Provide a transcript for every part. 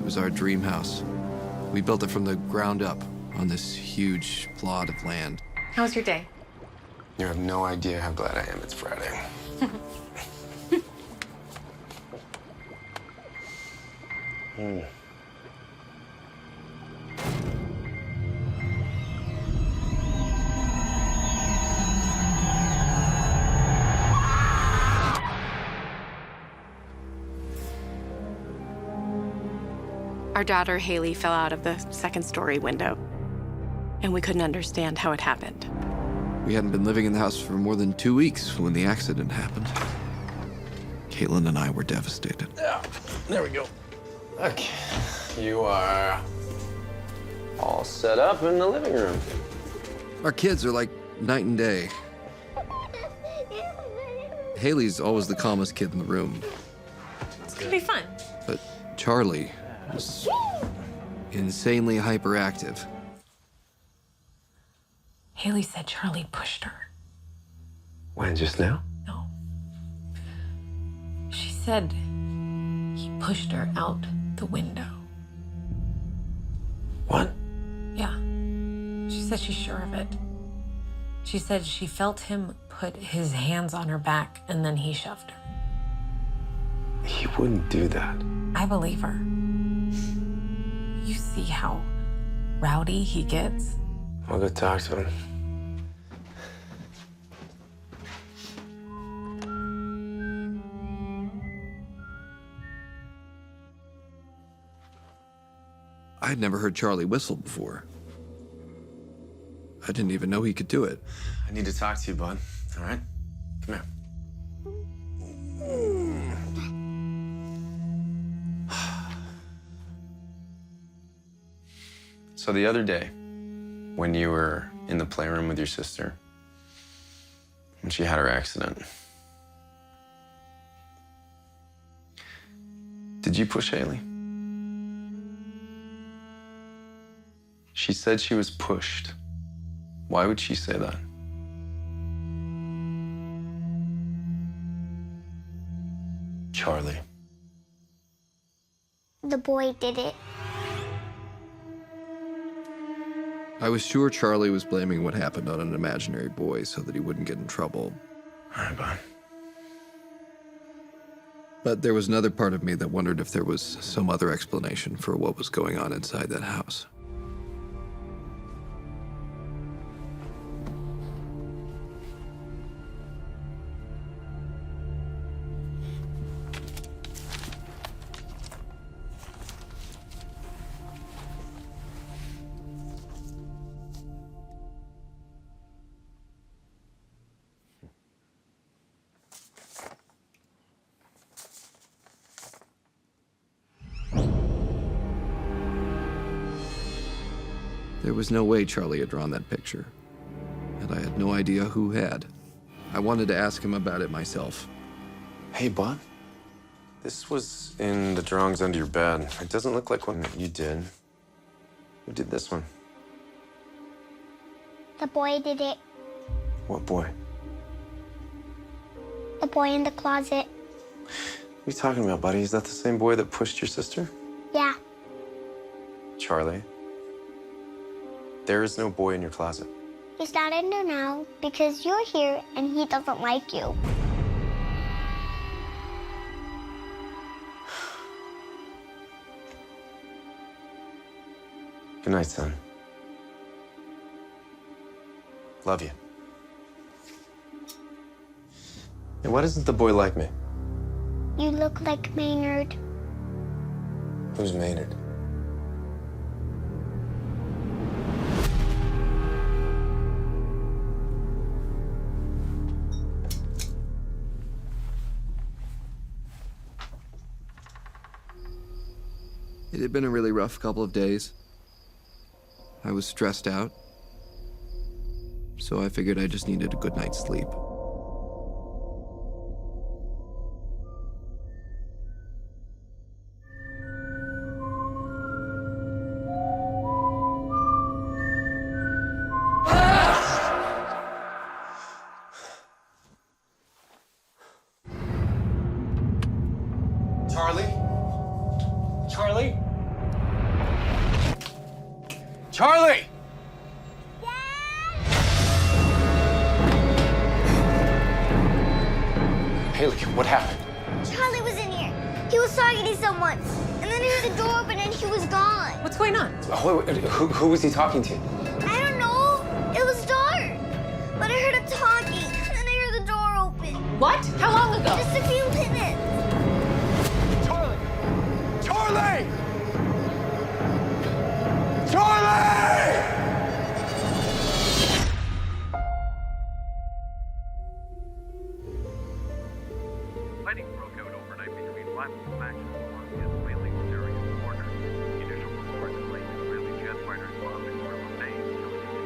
was our dream house. We built it from the ground up on this huge plot of land. How was your day? You have no idea how glad I am it's Friday. Our daughter, Haley, fell out of the second-story window, and we couldn't understand how it happened. We hadn't been living in the house for more than 2 weeks when the accident happened. Caitlin and I were devastated. Yeah, there we go. Okay, you are all set up in the living room. Our kids are like night and day. Haley's always the calmest kid in the room, It's gonna be fun. but Charlie was insanely hyperactive. Haley said Charlie pushed her. When, just now? No. She said he pushed her out the window. What? Yeah. She said she's sure of it. She said she felt him put his hands on her back and then he shoved her. He wouldn't do that. I believe her. You see how rowdy he gets? I'll go talk to him. I'd never heard Charlie whistle before. I didn't even know he could do it. I need to talk to you, bud. All right? Come here. So the other day, when you were in the playroom with your sister, when she had her accident, did you push Haley? She said she was pushed. Why would she say that? Charlie. The boy did it. I was sure Charlie was blaming what happened on an imaginary boy so that he wouldn't get in trouble. All right, bud. But there was another part of me that wondered if there was some other explanation for what was going on inside that house. There was no way Charlie had drawn that picture, and I had no idea who had. I wanted to ask him about it myself. Hey, bud. This was in the drawings under your bed. It doesn't look like one that you did. Who did this one? The boy did it. What boy? The boy in the closet. What are you talking about, buddy? Is that the same boy that pushed your sister? Yeah. Charlie, there is no boy in your closet. He's not in there now because you're here and he doesn't like you. Good night, son. Love you. And why doesn't the boy like me? You look like Maynard. Who's Maynard? It had been a really rough couple of days. I was stressed out, so I figured I just needed a good night's sleep. Charlie? Charlie? Charlie! Haley, what happened? Charlie was in here. He was talking to someone. And then he heard the door open and he was gone. What's going on? Oh, wait, who was he talking to? I don't know. It was dark. But I heard him talking. And then I heard the door open. What? How long ago? Just a few minutes. Charlie! Charlie! Charlie! Fighting broke out overnight between rival factions along the Israeli-Syrian border. Initial reports claim Israeli jet fighters bombed the Kurdistan base,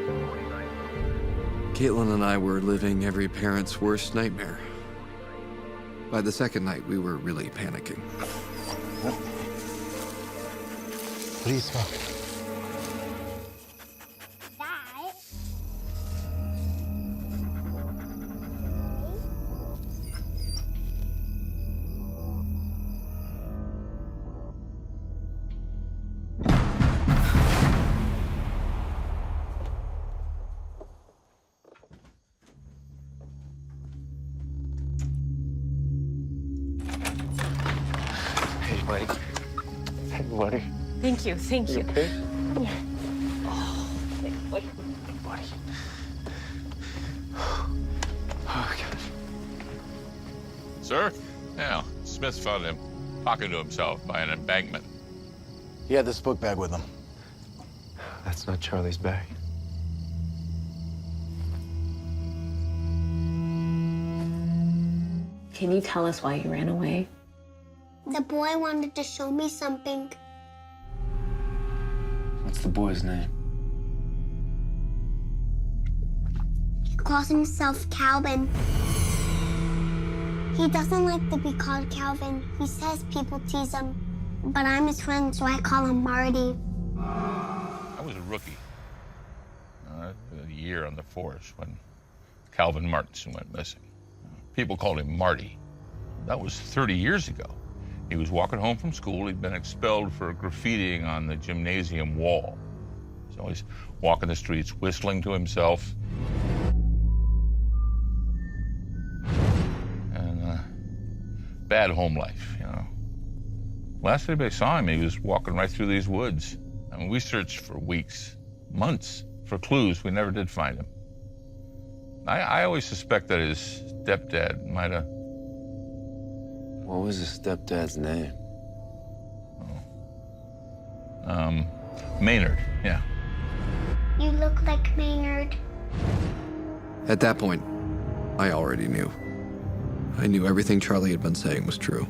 killing 29. Caitlin and I were living every parent's worst nightmare. By the second night, we were really panicking. What do you smell? Dad? Hey, buddy. Hey, buddy. Thank you, thank you. Okay? Buddy. Buddy. Oh, God. Sir? Yeah, Smith found him talking to himself by an embankment. He had this book bag with him. That's not Charlie's bag. Can you tell us why you ran away? The boy wanted to show me something. What's the boy's name? He calls himself Calvin. He doesn't like to be called Calvin. He says people tease him. But I'm his friend, so I call him Marty. I was a rookie. A year on the force when Calvin Martinson went missing. People called him Marty. That was 30 years ago. He was walking home from school. He'd been expelled for graffitiing on the gymnasium wall. So he's walking the streets, whistling to himself. And bad home life, you know. Last anybody saw him, he was walking right through these woods. I mean, we searched for weeks, months, for clues. We never did find him. I always suspect that his stepdad might have... What was his stepdad's name? Maynard, yeah. You look like Maynard. At that point, I already knew. I knew everything Charlie had been saying was true.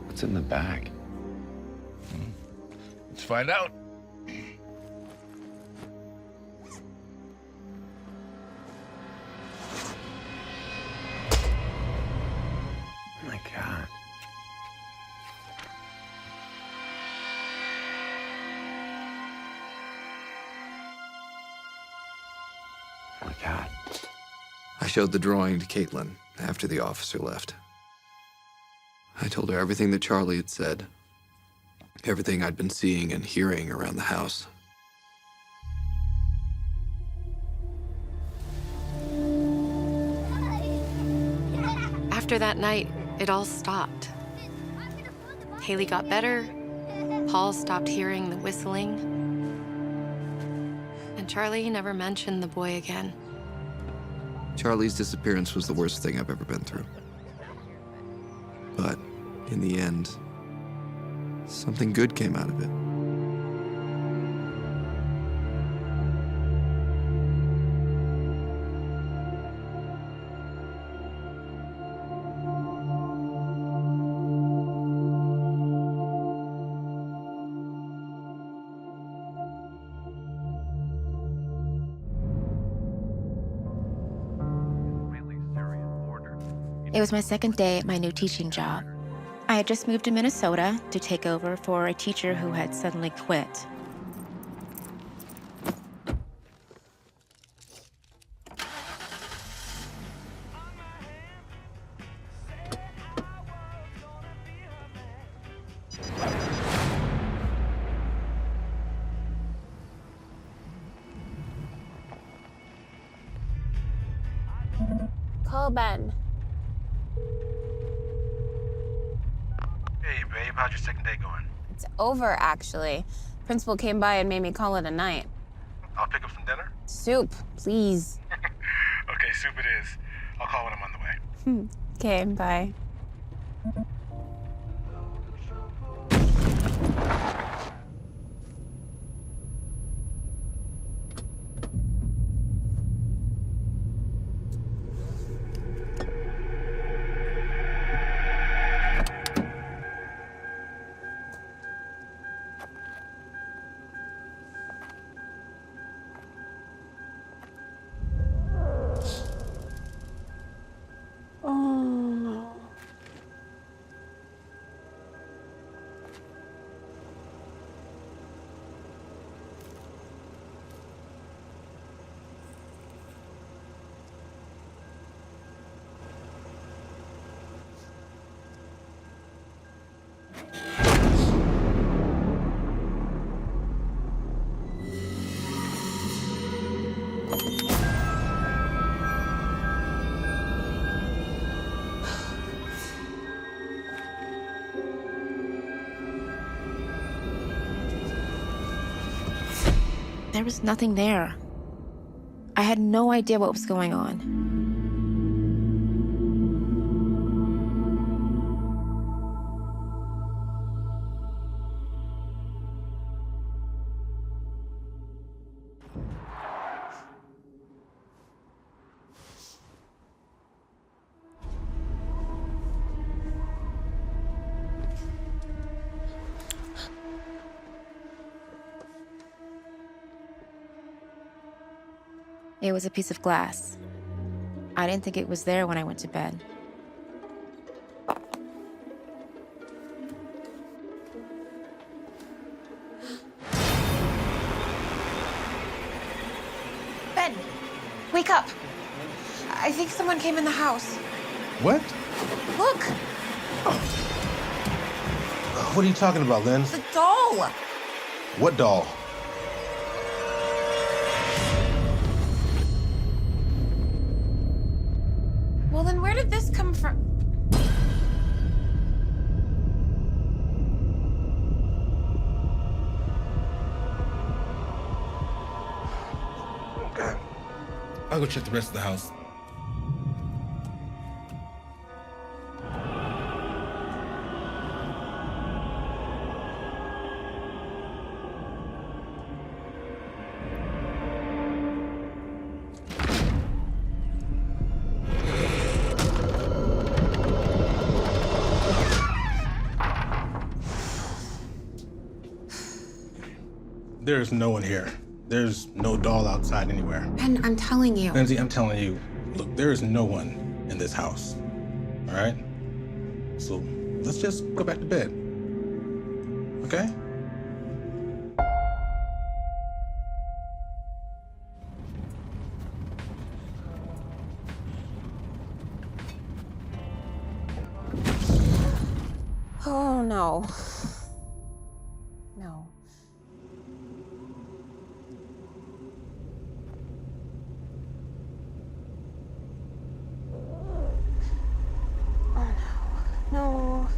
What's in the bag? Let's find out. Oh, my God. Oh, my God. I showed the drawing to Caitlin after the officer left. I told her everything that Charlie had said, everything I'd been seeing and hearing around the house. After that night, it all stopped. Haley got better. Paul stopped hearing the whistling. And Charlie never mentioned the boy again. Charlie's disappearance was the worst thing I've ever been through. But in the end, something good came out of it. Israeli-Syrian border. It was my second day at my new teaching job. I had just moved to Minnesota to take over for a teacher who had suddenly quit. Call Ben. Hey, babe, how's your second day going? It's over, actually. Principal came by and made me call it a night. I'll pick up some dinner. Soup, please. Okay, soup it is. I'll call when I'm on the way. Okay, bye. There was nothing there. I had no idea what was going on. It was a piece of glass. I didn't think it was there when I went to bed. Ben, wake up. I think someone came in the house. What? Look, What are you talking about, Lynn? the doll. What doll? Well, then where did this come from? Okay. I'll go check the rest of the house. There's no one here. There's no doll outside anywhere. Ben, I'm telling you. Lindsay, I'm telling you, look, there is no one in this house. All right? So let's just go back to bed. Okay? Oh, no. No. Oh, no. No.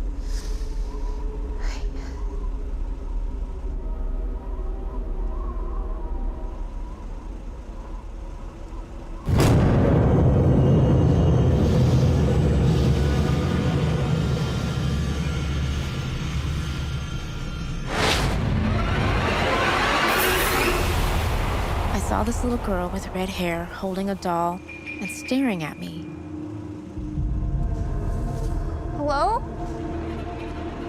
I saw this little girl with red hair holding a doll and staring at me. Hello?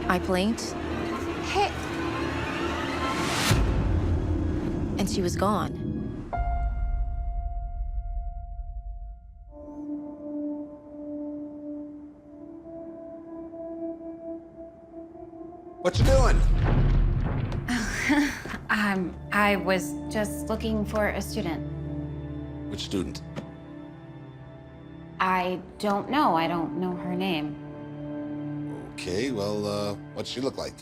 I blinked, Hey. and she was gone. What you doing? I was just looking for a student. Which student? I don't know. I don't know her name. Okay, well, what's she look like?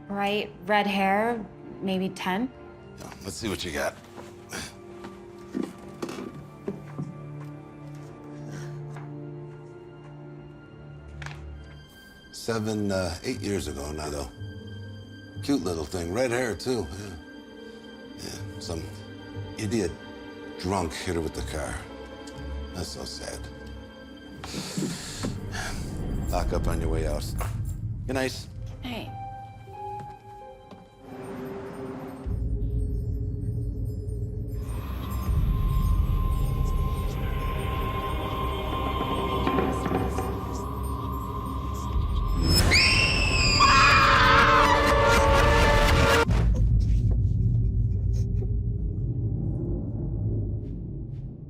Bright red hair, maybe 10. Yeah, let's see what you got. 8 years ago now, though. Cute little thing, red hair, too. Yeah, some idiot drunk hit her with the car. That's so sad. Lock up on your way out. Good night. Hey.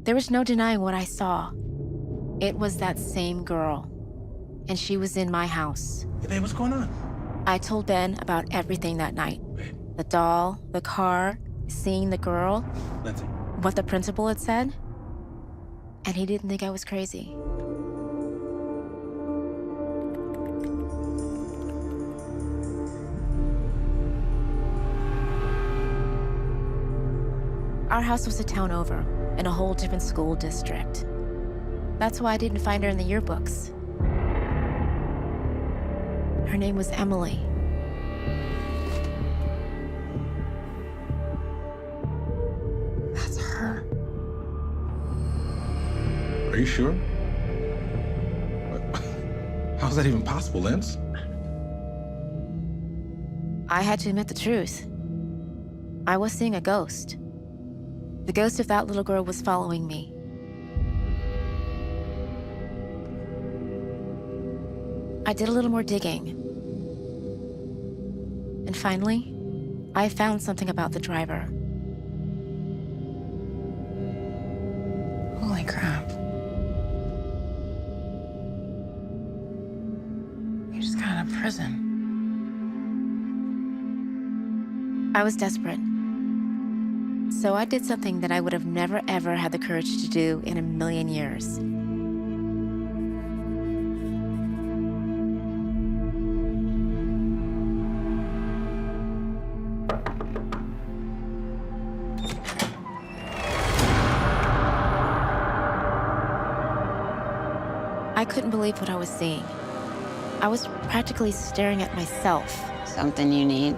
There was no denying what I saw. It was that same girl. And she was in my house. Hey, babe, what's going on? I told Ben about everything that night. Babe. The doll, the car, seeing the girl, Lindsay. what the principal had said. And he didn't think I was crazy. Our house was a town over, in a whole different school district. That's why I didn't find her in the yearbooks. Her name was Emily. That's her. Are you sure? How's that even possible, Linz? I had to admit the truth. I was seeing a ghost. The ghost of that little girl was following me. I did a little more digging. And finally, I found something about the driver. Holy crap. You just got out of prison. I was desperate. So I did something that I would have never, ever had the courage to do in a million years. I couldn't believe what I was seeing. I was practically staring at myself. Something you need?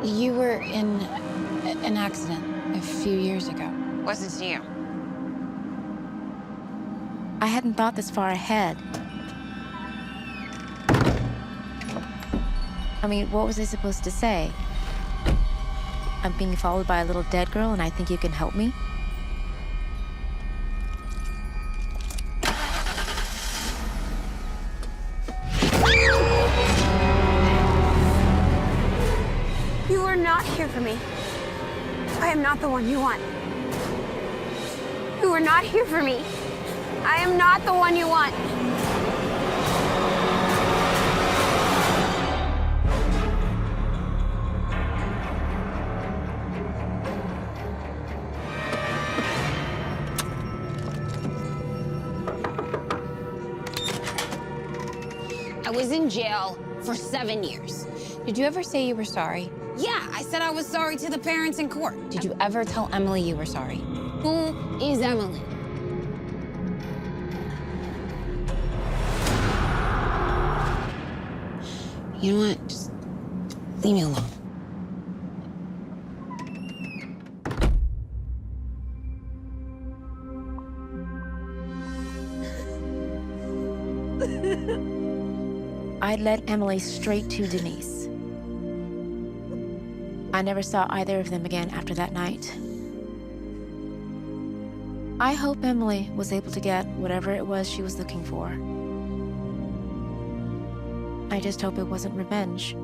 You were in an accident a few years ago. Wasn't you? I hadn't thought this far ahead. I mean, what was I supposed to say? I'm being followed by a little dead girl and I think you can help me? You are not here for me. I am not the one you want. You are not here for me. I am not the one you want. I was in jail for 7 years. Did you ever say you were sorry? Yeah, I said I was sorry to the parents in court. Did you ever tell Emily you were sorry? Who is Emily? You know what? Just leave me alone. I led Emily straight to Denise. I never saw either of them again after that night. I hope Emily was able to get whatever it was she was looking for. I just hope it wasn't revenge.